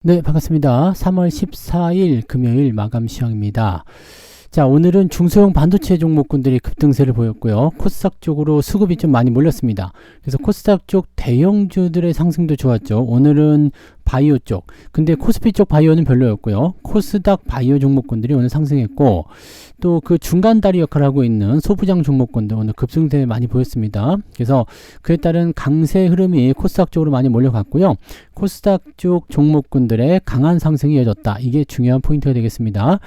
네, 반갑습니다. 3월 14일 금요일 마감 시황입니다. 자, 오늘은 중소형 반도체 종목군들이 급등세를 보였고요. 코스닥 쪽으로 수급이 좀 많이 몰렸습니다. 그래서 코스닥 쪽 대형주들의 상승도 좋았죠. 오늘은 바이오 쪽, 근데 코스피 쪽 바이오는 별로였고요. 코스닥 바이오 종목군들이 오늘 상승했고, 또 그 중간 다리 역할을 하고 있는 소부장 종목군도 오늘 급등세 많이 보였습니다. 그래서 그에 따른 강세 흐름이 코스닥 쪽으로 많이 몰려갔고요. 코스닥 쪽 종목군들의 강한 상승이 이어졌다. 이게 중요한 포인트가 되겠습니다.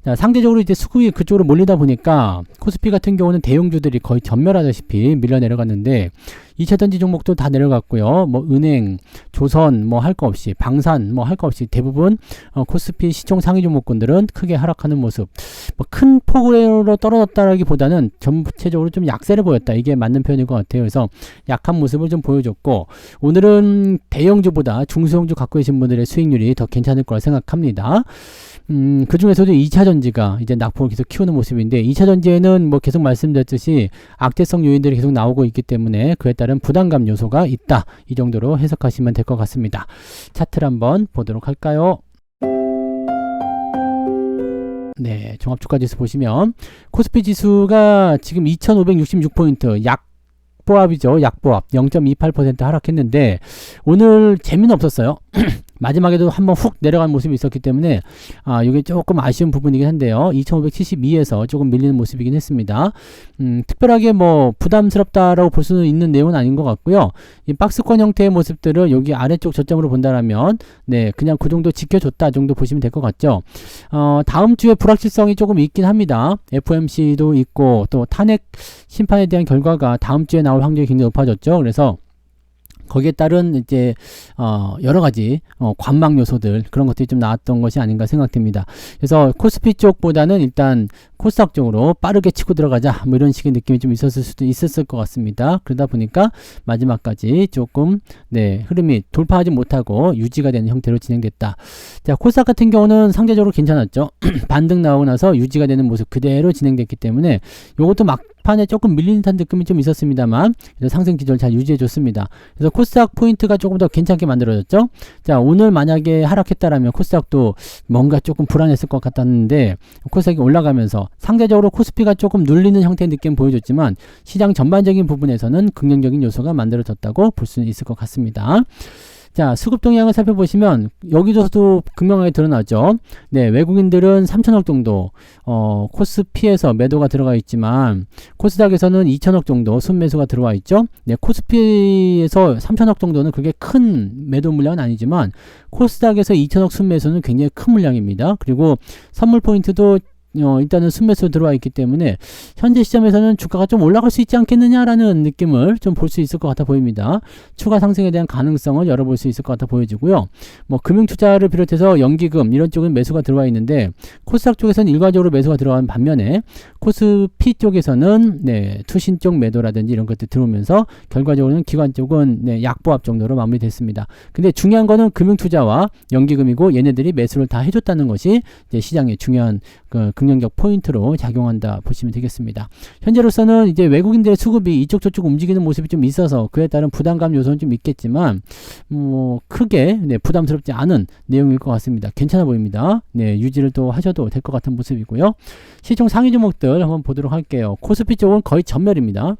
자, 상대적으로 이제 수급이 그쪽으로 몰리다 보니까 코스피 같은 경우는 대형주들이 거의 전멸하다시피 밀려 내려갔는데 2차전지 종목도 다 내려갔고요. 뭐 은행, 조선 뭐 할 거 없이, 방산 뭐 할 거 없이 대부분 코스피 시총 상위 종목군들은 크게 하락하는 모습. 뭐 큰 폭으로 떨어졌다라기보다는 전체적으로 좀 약세를 보였다. 이게 맞는 표현일 것 같아요. 그래서 약한 모습을 좀 보여줬고, 오늘은 대형주보다 중소형주 갖고 계신 분들의 수익률이 더 괜찮을 거라 생각합니다. 그 중에서도 2차전지가 이제 낙폭을 계속 키우는 모습인데, 2차전지에는 뭐 계속 말씀드렸듯이 악재성 요인들이 계속 나오고 있기 때문에 그에 따른 부담감 요소가 있다. 이 정도로 해석하시면 될 것 같습니다. 차트를 한번 보도록 할까요? 네, 종합주가지수 보시면 코스피 지수가 지금 2566포인트, 약보합이죠. 약보합 0.28% 하락했는데 오늘 재미는 없었어요. 마지막에도 한번 훅 내려간 모습이 있었기 때문에 이게 조금 아쉬운 부분이긴 한데요. 2572에서 조금 밀리는 모습이긴 했습니다. 특별하게 뭐 부담스럽다라고 볼 수는 있는 내용은 아닌 것 같고요. 이 박스권 형태의 모습들을 여기 아래쪽 저점으로 본다라면 네, 그냥 그 정도 지켜줬다 정도 보시면 될 것 같죠. 다음 주에 불확실성이 조금 있긴 합니다. FOMC도 있고 또 탄핵 심판에 대한 결과가 다음 주에 나올 확률이 굉장히 높아졌죠. 그래서 거기에 따른 이제 여러 가지 관망 요소들, 그런 것들이 좀 나왔던 것이 아닌가 생각됩니다. 그래서 코스피 쪽보다는 일단 코스닥 쪽으로 빠르게 치고 들어가자, 뭐 이런 식의 느낌이 좀 있었을 수도 있었을 것 같습니다. 그러다 보니까 마지막까지 조금 네, 흐름이 돌파하지 못하고 유지가 되는 형태로 진행됐다. 자, 코스닥 같은 경우는 상대적으로 괜찮았죠. 반등 나오고 나서 유지가 되는 모습 그대로 진행됐기 때문에 요것도 막판에 조금 밀리는 듯한 느낌이 좀 있었습니다만 상승 기조를 잘 유지해 줬습니다. 그래서 코스닥 포인트가 조금 더 괜찮게 만들어졌죠. 자, 오늘 만약에 하락했다라면 코스닥도 뭔가 조금 불안했을 것 같았는데 코스닥이 올라가면서 상대적으로 코스피가 조금 눌리는 형태의 느낌 보여줬지만 시장 전반적인 부분에서는 긍정적인 요소가 만들어졌다고 볼 수 있을 것 같습니다. 자, 수급 동향을 살펴보시면 여기서도 극명하게 드러나죠. 네, 외국인들은 3천억 정도 코스피에서 매도가 들어가 있지만 코스닥에서는 2천억 정도 순매수가 들어와 있죠. 네, 코스피에서 3천억 정도는 그게 큰 매도 물량은 아니지만 코스닥에서 2천억 순매수는 굉장히 큰 물량입니다. 그리고 선물 포인트도 일단은 순매수 들어와 있기 때문에 현재 시점에서는 주가가 좀 올라갈 수 있지 않겠느냐라는 느낌을 좀 볼 수 있을 것 같아 보입니다. 추가 상승에 대한 가능성을 열어볼 수 있을 것 같아 보여지고요. 뭐 금융투자를 비롯해서 연기금 이런 쪽은 매수가 들어와 있는데 코스닥 쪽에서는 일괄적으로 매수가 들어간 반면에 코스피 쪽에서는 네, 투신 쪽 매도라든지 이런 것들 들어오면서 결과적으로는 기관 쪽은 네, 약보합 정도로 마무리됐습니다. 근데 중요한 거는 금융투자와 연기금이고 얘네들이 매수를 다 해줬다는 것이 이제 시장의 중요한 긍정적 포인트로 작용한다 보시면 되겠습니다. 현재로서는 이제 외국인들의 수급이 이쪽 저쪽 움직이는 모습이 좀 있어서 그에 따른 부담감 요소는 좀 있겠지만 뭐 크게 네, 부담스럽지 않은 내용일 것 같습니다. 괜찮아 보입니다. 네, 유지를 또 하셔도 될 것 같은 모습이고요. 시총 상위 종목들 한번 보도록 할게요. 코스피 쪽은 거의 전멸입니다.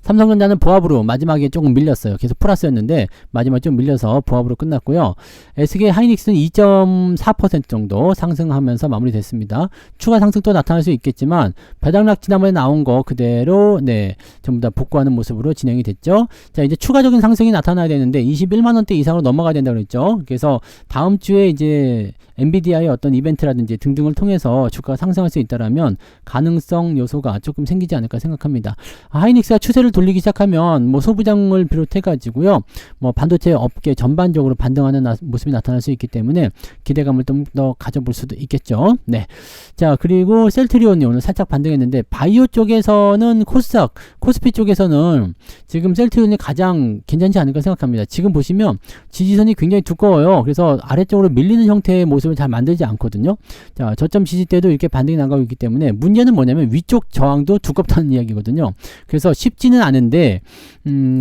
삼성전자는 보합으로 마지막에 조금 밀렸어요. 계속 플러스였는데 마지막에 좀 밀려서 보합으로 끝났고요. SK 하이닉스는 2.4% 정도 상승하면서 마무리됐습니다. 추가 상승 또 나타날 수 있겠지만 배당락 지난번에 나온 거 그대로 네, 전부 다 복구하는 모습으로 진행이 됐죠. 자, 이제 추가적인 상승이 나타나야 되는데 21만원대 이상으로 넘어가야 된다고 그랬죠. 그래서 다음 주에 이제 엔비디아의 어떤 이벤트라든지 등등을 통해서 주가가 상승할 수 있다라면 가능성 요소가 조금 생기지 않을까 생각합니다. 하이닉스가 추세를 돌리기 시작하면 뭐 소부장을 비롯해 가지고요, 뭐 반도체 업계 전반적으로 반등하는 모습이 나타날 수 있기 때문에 기대감을 좀 더 가져볼 수도 있겠죠. 네. 자, 그리고 셀트리온이 오늘 살짝 반등했는데 바이오 쪽에서는 코스닥, 코스피 쪽에서는 지금 셀트리온이 가장 괜찮지 않을까 생각합니다. 지금 보시면 지지선이 굉장히 두꺼워요. 그래서 아래쪽으로 밀리는 형태의 모습을 잘 만들지 않거든요. 자, 저점 지지 때도 이렇게 반등이 나가고 있기 때문에 문제는 뭐냐면 위쪽 저항도 두껍다는 이야기거든요. 그래서 쉽지는 않은데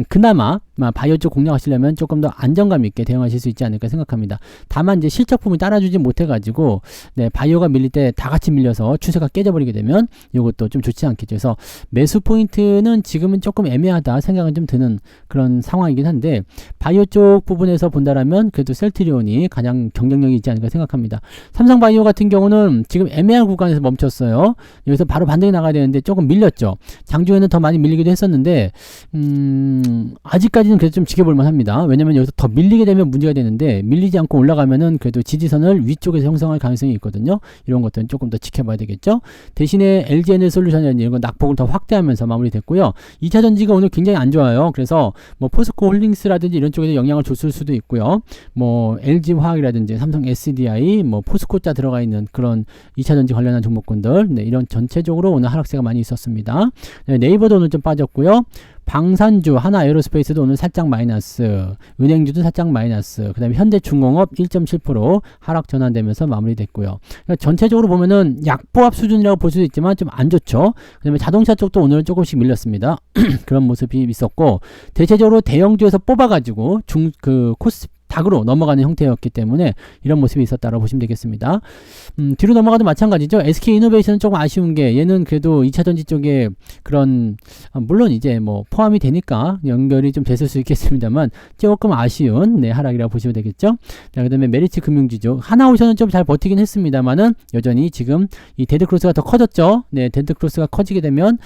그나마 바이오 쪽 공략하시려면 조금 더 안정감 있게 대응하실 수 있지 않을까 생각합니다. 다만 이제 실적 부분이 따라주지 못해가지고 네, 바이오가 밀릴 때 다 같이 밀려서 추세가 깨져버리게 되면 이것도 좀 좋지 않겠죠. 그래서 매수 포인트는 지금은 조금 애매하다 생각은 좀 드는 그런 상황이긴 한데 바이오 쪽 부분에서 본다라면 그래도 셀트리온이 가장 경쟁력이 있지 않을까 생각합니다. 삼성바이오 같은 경우는 지금 애매한 구간에서 멈췄어요. 여기서 바로 반등이 나가야 되는데 조금 밀렸죠. 장중에는 더 많이 밀리기도 했었는데 아직까지는 그래도 좀 지켜볼만 합니다. 왜냐면 여기서 더 밀리게 되면 문제가 되는데 밀리지 않고 올라가면은 그래도 지지선을 위쪽에서 형성할 가능성이 있거든요. 이런 것들은 조금 더 지켜봐야 되겠죠. 대신에 LG에너솔루션이라는 이런 건 낙폭을 더 확대하면서 마무리됐고요. 2차 전지가 오늘 굉장히 안 좋아요. 그래서 뭐 포스코 홀딩스라든지 이런 쪽에서 영향을 줬을 수도 있고요. 뭐 LG화학이라든지 삼성 SDI, 뭐 포스코자 들어가 있는 그런 2차 전지 관련한 종목군들, 네, 이런 전체적으로 오늘 하락세가 많이 있었습니다. 네, 네이버도 오늘 좀 빠졌고요. 방산주, 하나에어로스페이스도 오늘 살짝 마이너스, 은행주도 살짝 마이너스, 그 다음에 현대중공업 1.7% 하락 전환되면서 마무리됐고요. 그러니까 전체적으로 보면은 약보합 수준이라고 볼 수도 있지만 좀 안 좋죠. 그 다음에 자동차 쪽도 오늘 조금씩 밀렸습니다. 그런 모습이 있었고, 대체적으로 대형주에서 뽑아가지고 코스 닥으로 넘어가는 형태였기 때문에 이런 모습이 있었다고 보시면 되겠습니다. 뒤로 넘어가도 마찬가지죠. SK이노베이션은 조금 아쉬운 게 얘는 그래도 2차전지 쪽에 그런 물론 이제 뭐 포함이 되니까 연결이 좀 됐을 수 있겠습니다만 조금 아쉬운 네, 하락이라고 보시면 되겠죠. 자, 그 다음에 메리츠 금융지죠. 하나오션은 좀 잘 버티긴 했습니다만은 여전히 지금 이 데드크로스가 더 커졌죠. 네, 데드크로스가 커지게 되면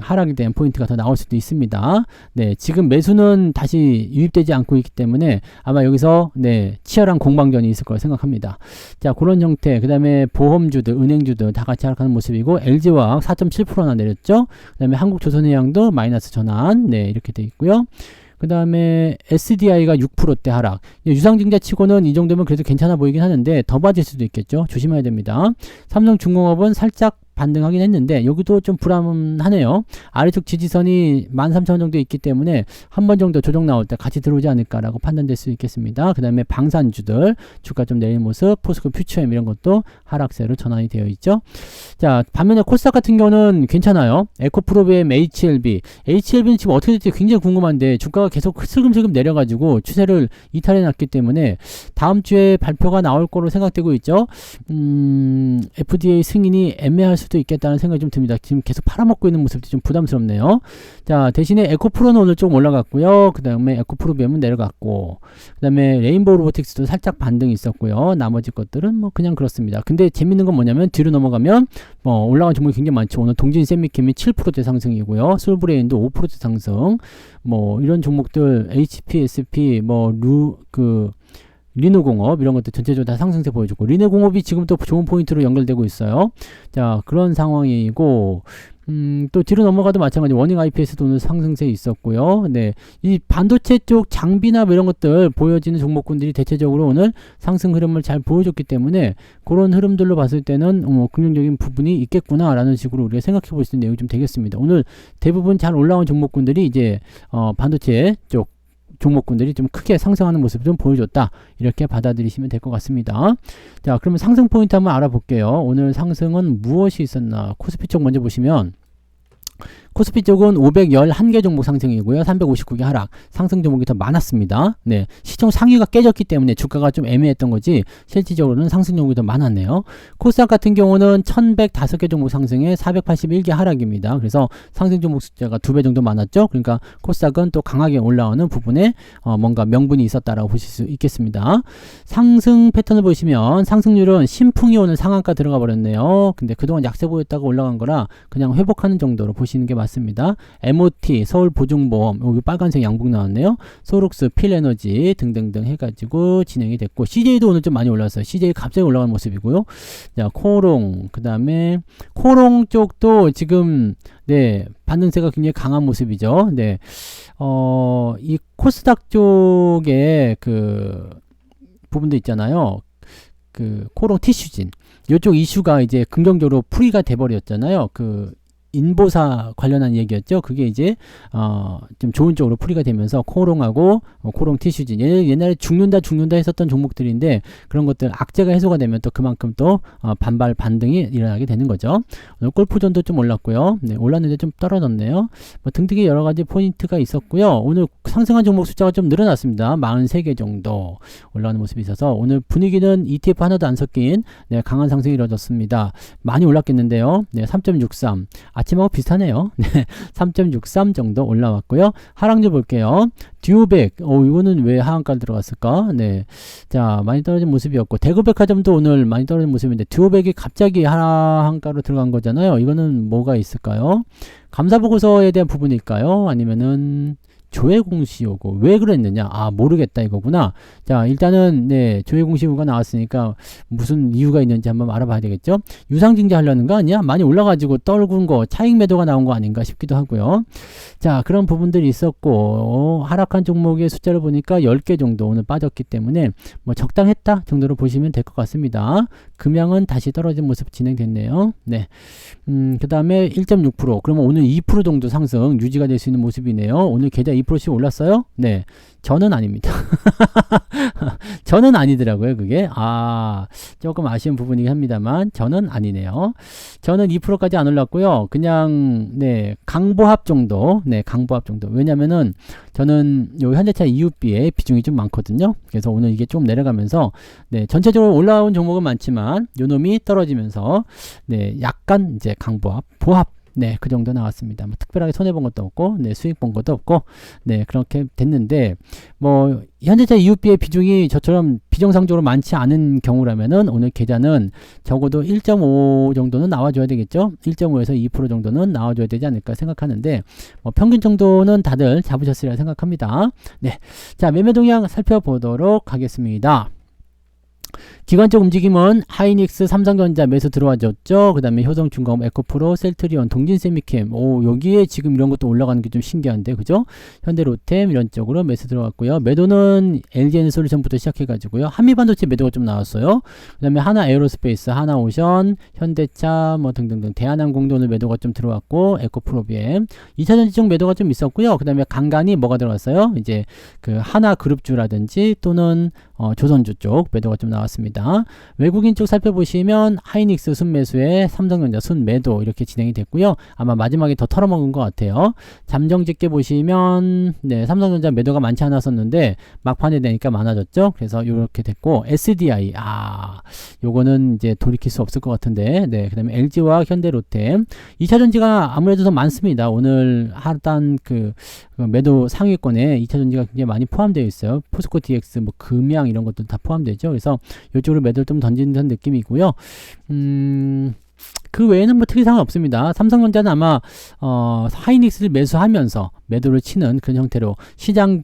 하락에 대한 포인트가 더 나올 수도 있습니다. 네, 지금 매수는 다시 유입되지 않고 있기 때문에 아마 여기서 네, 치열한 공방전이 있을 거라 생각합니다. 자, 그런 형태. 그 다음에 보험주들, 은행주들 다 같이 하락하는 모습이고 LG화학 4.7%나 내렸죠. 그 다음에 한국조선해양도 마이너스 전환. 네, 이렇게 돼 있고요. 그 다음에 SDI가 6%대 하락. 유상증자 치고는 이 정도면 그래도 괜찮아 보이긴 하는데 더 빠질 수도 있겠죠. 조심해야 됩니다. 삼성중공업은 살짝 반등하긴 했는데 여기도 좀 불안하네요. 아래쪽 지지선이 13,000원 정도 있기 때문에 한 번 정도 조정 나올 때 같이 들어오지 않을까라고 판단될 수 있겠습니다. 그 다음에 방산주들 주가 좀 내린 모습, 포스코 퓨처엠 이런 것도 하락세로 전환이 되어 있죠. 자, 반면에 코스닥 같은 경우는 괜찮아요. 에코프로비엠 HLB는 지금 어떻게 될지 굉장히 궁금한데 주가가 계속 슬금슬금 내려가지고 추세를 이탈해 놨기 때문에 다음 주에 발표가 나올 거로 생각되고 있죠. FDA 승인이 애매할 수도 있겠다는 생각이 좀 듭니다. 지금 계속 팔아먹고 있는 모습도 좀 부담스럽네요. 자, 대신에 에코프로는 오늘 조금 올라갔고요. 그 다음에 에코프로비엠은 내려갔고, 그 다음에 레인보우 로보틱스도 살짝 반등이 있었고요. 나머지 것들은 뭐 그냥 그렇습니다. 근데 재밌는 건 뭐냐면 뒤로 넘어가면 뭐 올라간 종목이 굉장히 많죠. 오늘 동진 세미캠이 7%대 상승이고요. 솔브레인도 5%대 상승. 뭐 이런 종목들 HPSP 리노공업 이런 것들 전체적으로 다 상승세 보여주고 리네공업이 지금 또 좋은 포인트로 연결되고 있어요. 자, 그런 상황이고 또 뒤로 넘어가도 마찬가지 워닝 IPS도 오늘 상승세 있었고요. 네, 이 반도체 쪽 장비나 뭐 이런 것들 보여지는 종목군들이 대체적으로 오늘 상승 흐름을 잘 보여줬기 때문에 그런 흐름들로 봤을 때는 긍정적인 부분이 있겠구나라는 식으로 우리가 생각해 볼 수 있는 내용이 좀 되겠습니다. 오늘 대부분 잘 올라온 종목군들이 이제 반도체 쪽 종목군들이 좀 크게 상승하는 모습을 좀 보여줬다. 이렇게 받아들이시면 될 것 같습니다. 자, 그러면 상승 포인트 한번 알아볼게요. 오늘 상승은 무엇이 있었나? 코스피 쪽 먼저 보시면 코스피 쪽은 511개 종목 상승이고요. 359개 하락. 상승 종목이 더 많았습니다. 네, 시총 상위가 깨졌기 때문에 주가가 좀 애매했던 거지 실질적으로는 상승 종목이 더 많았네요. 코스닥 같은 경우는 1105개 종목 상승에 481개 하락입니다. 그래서 상승 종목 숫자가 2배 정도 많았죠. 그러니까 코스닥은 또 강하게 올라오는 부분에 뭔가 명분이 있었다라고 보실 수 있겠습니다. 상승 패턴을 보시면 상승률은 신풍이 오늘 상한가 들어가 버렸네요. 근데 그동안 약세 보였다가 올라간 거라 그냥 회복하는 정도로 보시는 게 맞습니다. MOT, 서울보증보험, 여기 빨간색 양복 나왔네요. 소록스, 필에너지 등등등 해가지고 진행이 됐고 CJ도 오늘 좀 많이 올랐어요. CJ 갑자기 올라가는 모습이고요. 자, 코롱, 그 다음에 코롱 쪽도 지금 네, 반등세가 굉장히 강한 모습이죠. 네, 이 코스닥 쪽에 그 부분도 있잖아요. 그 코롱 티슈진 이쪽 이슈가 이제 긍정적으로 풀이가 돼버렸잖아요. 그 인보사 관련한 얘기였죠. 그게 이제 좀 좋은 쪽으로 풀이가 되면서 코롱하고 코롱 티슈진 옛날에 죽는다 했었던 종목들인데 그런 것들 악재가 해소가 되면 또 그만큼 또 반발 반등이 일어나게 되는 거죠. 오늘 골프존도 좀 올랐고요. 네, 올랐는데 좀 떨어졌네요. 뭐 등등의 여러 가지 포인트가 있었고요. 오늘 상승한 종목 숫자가 좀 늘어났습니다. 43개 정도 올라가는 모습이 있어서 오늘 분위기는 ETF 하나도 안 섞인 네, 강한 상승이 이루어졌습니다. 많이 올랐겠는데요. 네, 3.63 아침하고 비슷하네요. 네, 3.63 정도 올라왔고요. 하락률 볼게요. 듀오백, 이거는 왜 하한가를 들어갔을까? 네, 자 많이 떨어진 모습이었고 대구백화점도 오늘 많이 떨어진 모습인데 듀오백이 갑자기 하한가로 들어간 거잖아요. 이거는 뭐가 있을까요? 감사보고서에 대한 부분일까요? 아니면은 조회 공시 요구 왜 그랬느냐? 모르겠다 이거구나. 자 일단은 네 조회 공시 요구가 나왔으니까 무슨 이유가 있는지 한번 알아봐야 되겠죠. 유상증자 하려는 거 아니야? 많이 올라가지고 떨군 거 차익 매도가 나온 거 아닌가 싶기도 하고요. 자 그런 부분들이 있었고 하락한 종목의 숫자를 보니까 10개 정도 오늘 빠졌기 때문에 뭐 적당했다 정도로 보시면 될 것 같습니다. 금양은 다시 떨어진 모습 진행됐네요. 네. 그 다음에 1.6% 그러면 오늘 2% 정도 상승 유지가 될 수 있는 모습이네요. 오늘 계좌 2%씩 올랐어요? 네. 저는 아닙니다. 저는 아니더라고요, 그게. 조금 아쉬운 부분이긴 합니다만, 저는 아니네요. 저는 2%까지 안 올랐고요. 그냥, 네, 강보합 정도. 네, 강보합 정도. 왜냐면은, 저는 요 현대차 EUB에 비중이 좀 많거든요. 그래서 오늘 이게 좀 내려가면서, 네, 전체적으로 올라온 종목은 많지만, 요 놈이 떨어지면서, 네, 약간 이제 강보합, 보합. 네, 그 정도 나왔습니다. 뭐 특별하게 손해본 것도 없고, 네, 수익 본 것도 없고, 네, 그렇게 됐는데, 뭐, 현대차 EUB의 비중이 저처럼 비정상적으로 많지 않은 경우라면은 오늘 계좌는 적어도 1.5 정도는 나와줘야 되겠죠? 1.5에서 2% 정도는 나와줘야 되지 않을까 생각하는데, 뭐 평균 정도는 다들 잡으셨으리라 생각합니다. 네. 자, 매매 동향 살펴보도록 하겠습니다. 기관적 움직임은 하이닉스, 삼성전자 매수 들어와줬죠. 그 다음에 효성중공업, 에코프로, 셀트리온, 동진세미캠. 여기에 지금 이런 것도 올라가는 게 좀 신기한데, 그죠? 현대로템 이런 쪽으로 매수 들어왔고요. 매도는 LG에너솔루션부터 시작해가지고요. 한미반도체 매도가 좀 나왔어요. 그 다음에 하나에어로스페이스, 하나오션, 현대차 뭐 등등등 대한항공도 오늘 매도가 좀 들어왔고, 에코프로비엠 2차전지 쪽 매도가 좀 있었고요. 그 다음에 간간히 뭐가 들어갔어요? 이제 그 하나그룹주라든지 또는 조선주 쪽 매도가 좀 나왔습니다. 외국인 쪽 살펴보시면 하이닉스 순매수에 삼성전자 순매도 이렇게 진행이 됐고요. 아마 마지막에 더 털어먹은 것 같아요. 잠정집계 보시면 네, 삼성전자 매도가 많지 않았었는데 막판에 되니까 많아졌죠. 그래서 이렇게 됐고 SDI 요거는 이제 돌이킬 수 없을 것 같은데 네, 그 다음에 LG와 현대로템 2차전지가 아무래도 더 많습니다. 오늘 하단 그 매도 상위권에 2차전지가 굉장히 많이 포함되어 있어요. 포스코 DX 뭐 금양 이런 것도 다 포함되죠. 그래서 이쪽으로 매도를 좀 던지는 느낌이고요. 그 외에는 뭐 특이사항은 없습니다. 삼성전자는 아마 하이닉스를 매수하면서 매도를 치는 그런 형태로 시장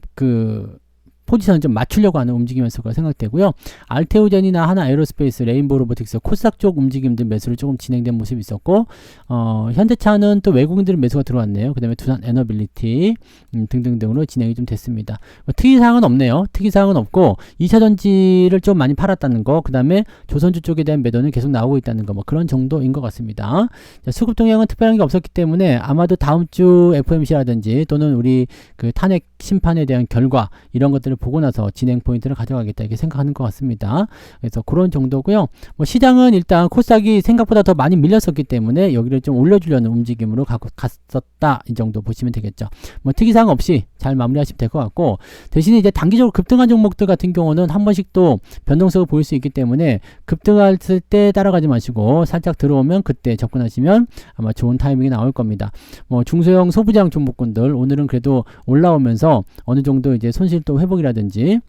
포지션을 좀 맞추려고 하는 움직임이었을 거라 생각되고요. 알테오젠이나 하나에어로스페이스, 레인보우 로보틱스, 코스닥 쪽 움직임들 매수를 조금 진행된 모습이 있었고 현대차는 또 외국인들 매수가 들어왔네요. 그 다음에 두산 에너빌리티 등등등으로 진행이 좀 됐습니다. 특이사항은 없네요. 특이사항은 없고 2차전지를 좀 많이 팔았다는 거, 그 다음에 조선주 쪽에 대한 매도는 계속 나오고 있다는 거, 뭐 그런 정도인 것 같습니다. 자, 수급 동향은 특별한 게 없었기 때문에 아마도 다음 주 FOMC라든지 또는 우리 그 탄핵 심판에 대한 결과 이런 것들을 보고 나서 진행 포인트를 가져가겠다 이렇게 생각하는 것 같습니다. 그래서 그런 정도고요. 뭐 시장은 일단 코스닥이 생각보다 더 많이 밀렸었기 때문에 여기를 좀 올려주려는 움직임으로 갔었다 이 정도 보시면 되겠죠. 뭐 특이사항 없이 잘 마무리하시면 될 것 같고 대신에 이제 단기적으로 급등한 종목들 같은 경우는 한 번씩 또 변동성을 보일 수 있기 때문에 급등할 때 따라가지 마시고 살짝 들어오면 그때 접근하시면 아마 좋은 타이밍이 나올 겁니다. 뭐 중소형 소부장 종목군들 오늘은 그래도 올라오면서 어느 정도 이제 손실도 회복이라든지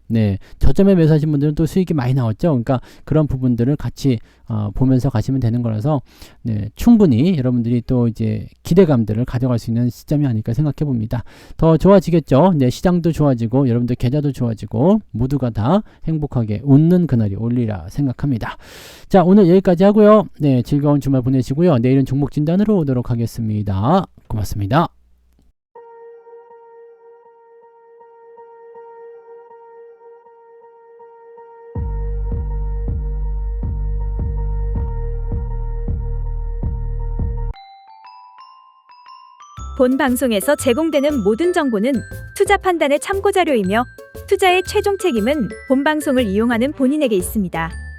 네 저점에 매수하신 분들은 또 수익이 많이 나왔죠. 그러니까 그런 부분들을 같이 보면서 가시면 되는 거라서 네, 충분히 여러분들이 또 이제 기대감들을 가져갈 수 있는 시점이 아닐까 생각해 봅니다. 더 좋아지겠죠. 네, 시장도 좋아지고 여러분들 계좌도 좋아지고 모두가 다 행복하게 웃는 그날이 올리라 생각합니다. 자, 오늘 여기까지 하고요. 네, 즐거운 주말 보내시고요. 내일은 종목 진단으로 오도록 하겠습니다. 고맙습니다. 본 방송에서 제공되는 모든 정보는 투자 판단의 참고 자료이며 투자의 최종 책임은 본 방송을 이용하는 본인에게 있습니다.